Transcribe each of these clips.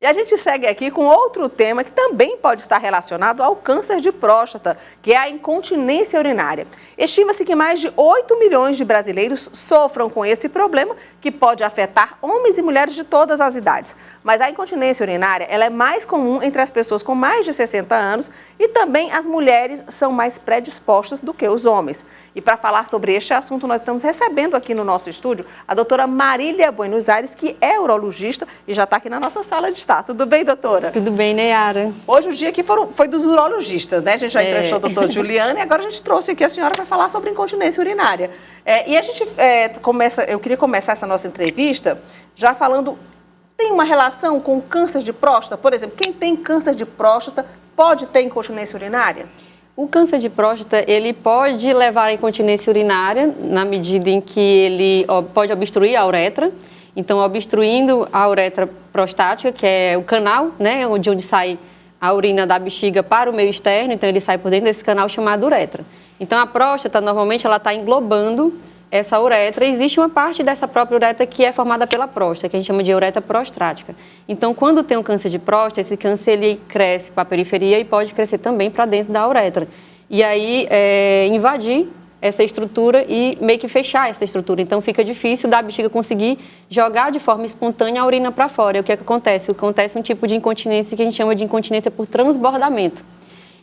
E a gente segue aqui com outro tema que também pode estar relacionado ao câncer de próstata, que é a incontinência urinária. Estima-se que mais de 8 milhões de brasileiros sofram com esse problema, que pode afetar homens e mulheres de todas as idades. Mas a incontinência urinária ela é mais comum entre as pessoas com mais de 60 anos e também as mulheres são mais predispostas do que os homens. E para falar sobre este assunto, nós estamos recebendo aqui no nosso estúdio a doutora Marília Buenos Aires, que é urologista e já está aqui na nossa sala de estar. Tudo bem, doutora? Tudo bem, Neyara. Hoje o dia aqui foi dos urologistas, né? A gente já entrevistou o doutor Juliano e agora a gente trouxe aqui a senhora para falar sobre incontinência urinária. E a gente eu queria começar essa nossa entrevista já falando, tem uma relação com o câncer de próstata? Por exemplo, quem tem câncer de próstata pode ter incontinência urinária? O câncer de próstata, ele pode levar à incontinência urinária na medida em que ele pode obstruir a uretra. Então, obstruindo a uretra prostática, que é o canal, né, de onde sai a urina da bexiga para o meio externo, então ele sai por dentro desse canal chamado uretra. Então, a próstata, normalmente, ela está englobando essa uretra. Existe uma parte dessa própria uretra que é formada pela próstata, que a gente chama de uretra prostática. Então, quando tem um câncer de próstata, esse câncer ele cresce para a periferia e pode crescer também para dentro da uretra. E aí, invadir essa estrutura e meio que fechar essa estrutura. Então, fica difícil da bexiga conseguir jogar de forma espontânea a urina para fora. E o que é que acontece? Acontece um tipo de incontinência que a gente chama de incontinência por transbordamento,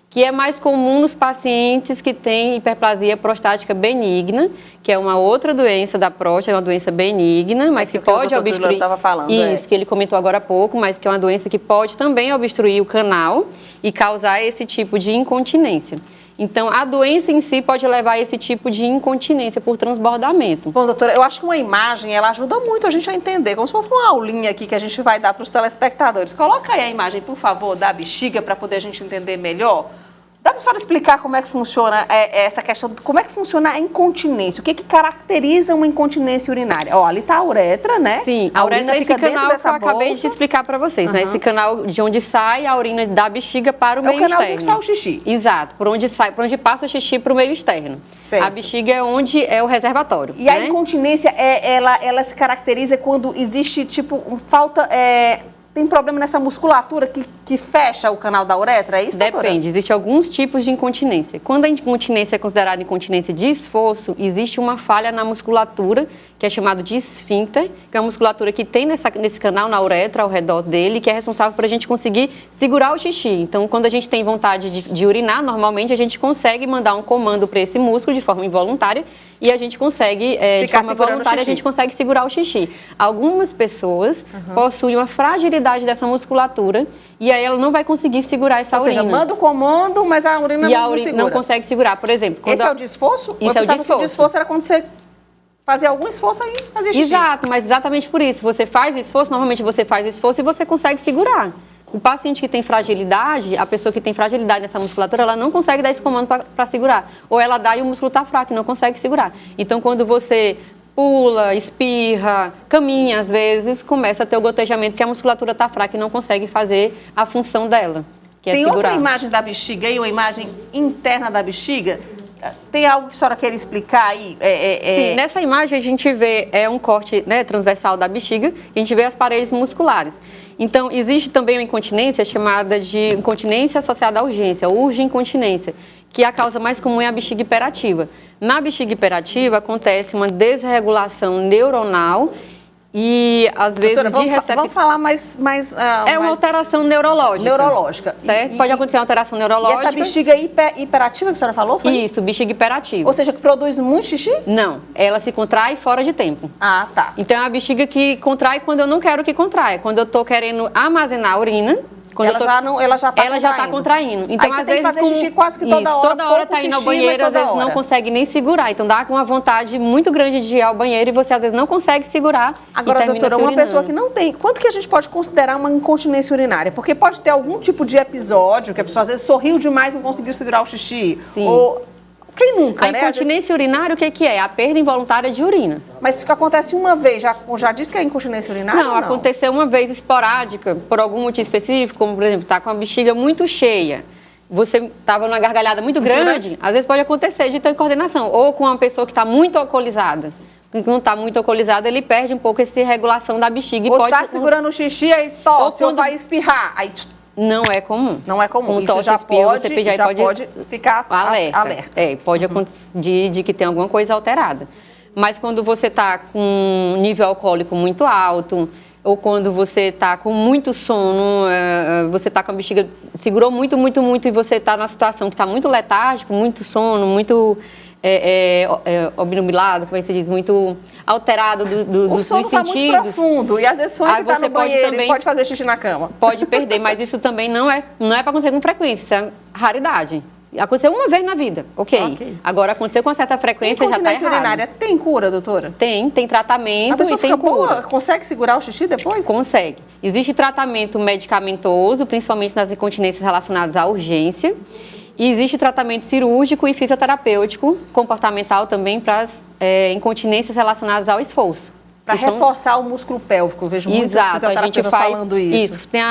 que é mais comum nos pacientes que têm hiperplasia prostática benigna, que é uma outra doença da próstata, é uma doença benigna, mas que pode obstruir... Isso, que ele comentou agora há pouco, mas que é uma doença que pode também obstruir o canal e causar esse tipo de incontinência. Então, a doença em si pode levar a esse tipo de incontinência por transbordamento. Bom, doutora, eu acho que uma imagem, ela ajuda muito a gente a entender, como se fosse uma aulinha aqui que a gente vai dar para os telespectadores. Coloca aí a imagem, por favor, da bexiga, para poder a gente entender melhor. Dá para a senhora explicar como é que funciona essa questão, como é que funciona a incontinência? O que caracteriza uma incontinência urinária? Ó, ali está a uretra, né? Sim, a urina fica dentro dessa bolsa. Eu acabei de explicar para vocês, né? Esse canal de onde sai a urina da bexiga para o meio externo. É o canalzinho que sai o xixi. Exato, por onde passa o xixi para o meio externo. Certo. A bexiga é onde é o reservatório. E a incontinência, ela se caracteriza quando existe, tipo, falta... Tem problema nessa musculatura que fecha o canal da uretra, é isso, doutora? Depende, existem alguns tipos de incontinência. Quando a incontinência é considerada incontinência de esforço, existe uma falha na musculatura, que é chamado de esfíncter, que é uma musculatura que tem nesse canal na uretra, ao redor dele, que é responsável por a gente conseguir segurar o xixi. Então, quando a gente tem vontade de urinar, normalmente a gente consegue mandar um comando para esse músculo de forma involuntária e a gente consegue, de forma voluntária, a gente consegue segurar o xixi. Algumas pessoas possuem uma fragilidade dessa musculatura e aí ela não vai conseguir segurar essa urina. Ou seja, manda o comando, mas a urina não segura. Não consegue segurar, por exemplo. Esse é o desforço? Isso é o desforço. O desforço era quando você fazia algum esforço aí, fazia xixi. Exato, mas exatamente por isso. Você faz o esforço, normalmente você faz o esforço e você consegue segurar. O paciente que tem fragilidade, a pessoa que tem fragilidade nessa musculatura, ela não consegue dar esse comando para segurar. Ou ela dá e o músculo está fraco e não consegue segurar. Então, quando você pula, espirra, caminha, às vezes, começa a ter o gotejamento, porque a musculatura está fraca e não consegue fazer a função dela, que é segurar. Tem outra imagem da bexiga aí, uma imagem interna da bexiga? Tem algo que a senhora quer explicar aí? Sim, nessa imagem a gente vê um corte, né, transversal da bexiga, e a gente vê as paredes musculares. Então, existe também uma incontinência chamada de incontinência associada à urgência, urge-incontinência, que a causa mais comum é a bexiga hiperativa. Na bexiga hiperativa acontece uma desregulação neuronal e, às vezes, vamos falar mais é uma alteração neurológica. Neurológica. Certo? Pode acontecer uma alteração neurológica. E essa bexiga hiperativa que a senhora falou, foi isso? Bexiga hiperativa. Ou seja, que produz muito xixi? Não, ela se contrai fora de tempo. Ah, tá. Então, é a bexiga que contrai quando eu não quero que contraia. Quando eu estou querendo armazenar a urina... Ela já está contraindo. Então, aí você tem que fazer xixi quase que toda hora. Toda hora está indo ao banheiro, às vezes não consegue nem segurar. Então, dá uma vontade muito grande de ir ao banheiro e você, às vezes, não consegue segurar. Agora, doutora, uma pessoa que não tem... Quanto que a gente pode considerar uma incontinência urinária? Porque pode ter algum tipo de episódio que a pessoa, às vezes, sorriu demais e não conseguiu segurar o xixi. Sim. Ou... Quem nunca, né? A incontinência urinária, o que é? A perda involuntária de urina. Mas isso que acontece uma vez, já disse que é incontinência urinária? Não, aconteceu uma vez esporádica, por algum motivo específico, como, por exemplo, está com a bexiga muito cheia. Você estava numa gargalhada muito grande, às vezes pode acontecer de ter coordenação. Ou com uma pessoa que está muito alcoolizada. não está muito alcoolizado, ele perde um pouco essa regulação da bexiga. Ou tá segurando o xixi, aí tosse, ou vai espirrar, aí... Não é comum. Não é comum. Isso tosse, já espirro, pode ficar alerta. Pode acontecer de que tem alguma coisa alterada. Mas quando você está com um nível alcoólico muito alto, ou quando você está com muito sono, você está com a bexiga, segurou muito, e você está numa situação que está muito letárgico, muito sono, muito obnubilado, como é que se diz, muito alterado dos sentidos. O sono está muito profundo e às vezes sonha que está no banheiro também, e pode fazer xixi na cama. Pode perder, mas isso também não é para acontecer com frequência, isso é raridade. Aconteceu uma vez na vida, ok. Agora, aconteceu com uma certa frequência, já está errado. Incontinência urinária tem cura, doutora? Tem tratamento e tem cura. Boa? Consegue segurar o xixi depois? Consegue. Existe tratamento medicamentoso, principalmente nas incontinências relacionadas à urgência. E existe tratamento cirúrgico e fisioterapêutico, comportamental também, para as incontinências relacionadas ao esforço. Para reforçar o músculo pélvico, eu vejo muitos fisioterapeutas falando isso. Isso, tem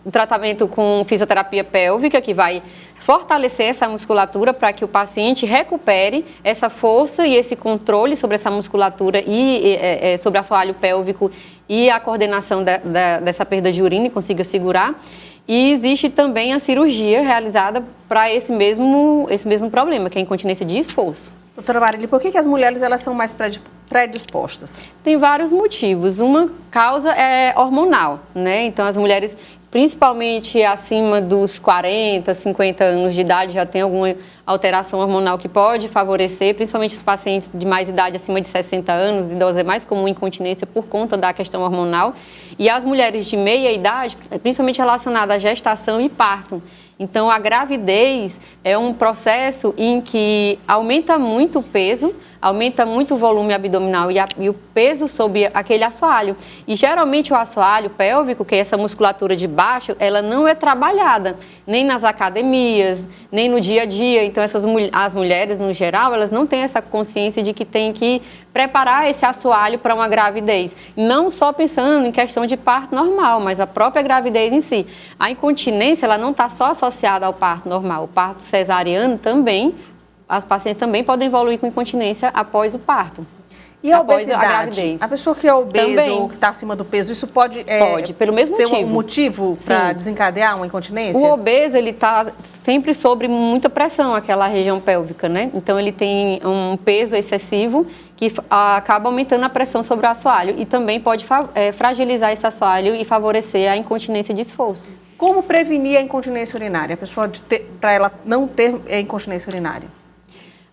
o tratamento com fisioterapia pélvica, que vai fortalecer essa musculatura para que o paciente recupere essa força e esse controle sobre essa musculatura e sobre o assoalho pélvico e a coordenação dessa perda de urina e consiga segurar. E existe também a cirurgia realizada para esse mesmo problema, que é a incontinência de esforço. Doutora Marília, por que as mulheres elas são mais predispostas? Tem vários motivos. Uma causa é hormonal, né? Então, as mulheres, principalmente acima dos 40, 50 anos de idade, já tem alguma alteração hormonal que pode favorecer, principalmente os pacientes de mais idade, acima de 60 anos, idosos, é mais comum incontinência por conta da questão hormonal. E as mulheres de meia idade, principalmente relacionadas à gestação e parto. Então, a gravidez é um processo em que aumenta muito o peso, aumenta muito o volume abdominal e o peso sobre aquele assoalho. E, geralmente, o assoalho pélvico, que é essa musculatura de baixo, ela não é trabalhada, nem nas academias, nem no dia a dia. Então, as mulheres, no geral, elas não têm essa consciência de que tem que preparar esse assoalho para uma gravidez. Não só pensando em questão de parto normal, mas a própria gravidez em si. A incontinência, ela não está só associada ao parto normal. O parto cesariano também, as pacientes também podem evoluir com incontinência após o parto. E a obesidade? A gravidez. A pessoa que é obesa também, ou que está acima do peso, isso pode pelo mesmo ser motivo. Um motivo para desencadear uma incontinência? O obeso, ele está sempre sobre muita pressão, aquela região pélvica, né? Então, ele tem um peso excessivo que acaba aumentando a pressão sobre o assoalho e também pode fragilizar esse assoalho e favorecer a incontinência de esforço. Como prevenir a incontinência urinária? A pessoa, para ela não ter incontinência urinária?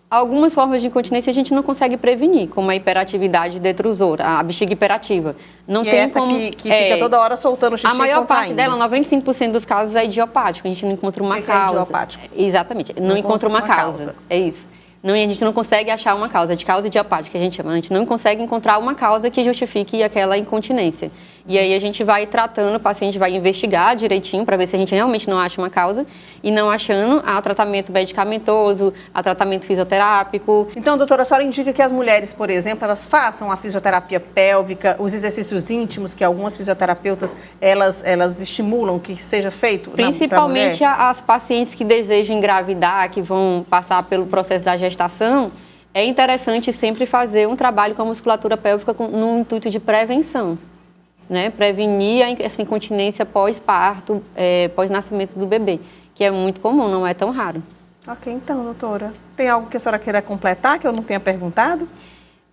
Algumas formas de incontinência a gente não consegue prevenir, como a hiperatividade detrusora, a bexiga hiperativa. Não que tem é essa como, que fica toda hora soltando o xixi. A maior parte dela, 95% dos casos, é idiopático. A gente não encontra uma causa. É idiopático? Exatamente. Não encontra uma causa. É isso. Não, a gente não consegue achar uma causa, de causa idiopática que a gente chama. A gente não consegue encontrar uma causa que justifique aquela incontinência. E aí a gente vai tratando, o paciente vai investigar direitinho para ver se a gente realmente não acha uma causa. E não achando, há tratamento medicamentoso, há tratamento fisioterápico. Então, doutora, a senhora indica que as mulheres, por exemplo, elas façam a fisioterapia pélvica, os exercícios íntimos que algumas fisioterapeutas, elas estimulam que seja feito? Principalmente as pacientes que desejam engravidar, que vão passar pelo processo da gestação, é interessante sempre fazer um trabalho com a musculatura pélvica no intuito de prevenção. Né, prevenir essa incontinência pós-parto, pós-nascimento do bebê, que é muito comum, não é tão raro. Ok, então, doutora, tem algo que a senhora queira completar, que eu não tenha perguntado?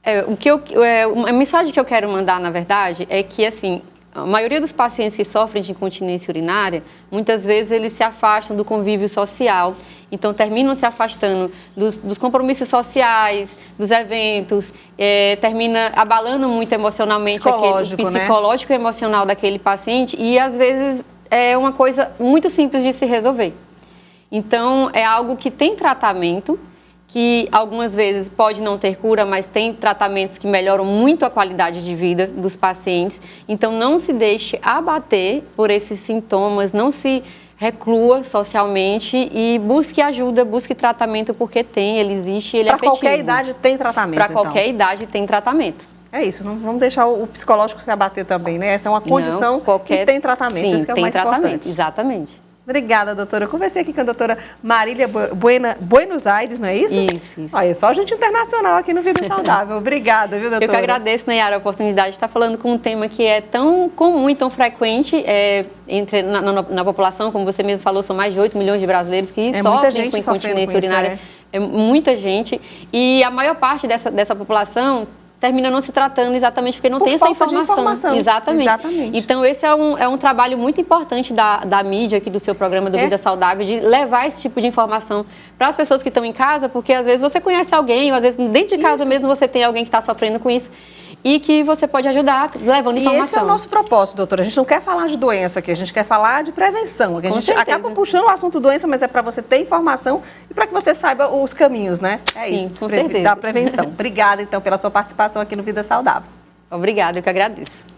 A mensagem que eu quero mandar, na verdade, é que, assim, a maioria dos pacientes que sofrem de incontinência urinária, muitas vezes eles se afastam do convívio social, então terminam se afastando dos compromissos sociais, dos eventos, termina abalando muito emocionalmente o psicológico e emocional daquele paciente e às vezes é uma coisa muito simples de se resolver. Então é algo que tem tratamento, que algumas vezes pode não ter cura, mas tem tratamentos que melhoram muito a qualidade de vida dos pacientes. Então não se deixe abater por esses sintomas, não se reclua socialmente e busque ajuda, busque tratamento, porque ele existe, ele é efetivo. Para qualquer idade tem tratamento, Para qualquer idade tem tratamento. É isso, não vamos deixar o psicológico se abater também, né? Essa é uma condição que tem tratamento, Sim, isso que é o mais importante. Exatamente. Obrigada, doutora. Eu conversei aqui com a doutora Marília Buenos Aires, não é isso? Isso. Olha, é só gente internacional aqui no Vida Saudável. Obrigada, viu, doutora? Eu que agradeço, Nayara, a oportunidade de estar falando com um tema que é tão comum e tão frequente na população, como você mesmo falou, são mais de 8 milhões de brasileiros que sofrem com incontinência urinária. É muita gente. E a maior parte dessa população termina não se tratando exatamente porque não tem essa informação. Exatamente. Então, esse é um trabalho muito importante da mídia aqui do seu programa do Vida Saudável, de levar esse tipo de informação para as pessoas que estão em casa, porque às vezes você conhece alguém, ou às vezes dentro de casa mesmo você tem alguém que está sofrendo com isso e que você pode ajudar levando informação. E esse é o nosso propósito, doutora. A gente não quer falar de doença aqui, a gente quer falar de prevenção. A gente acaba puxando o assunto doença, mas é para você ter informação e para que você saiba os caminhos, né? É isso, com certeza. Da prevenção. Obrigada, então, pela sua participação aqui no Vida Saudável. Obrigada, eu que agradeço.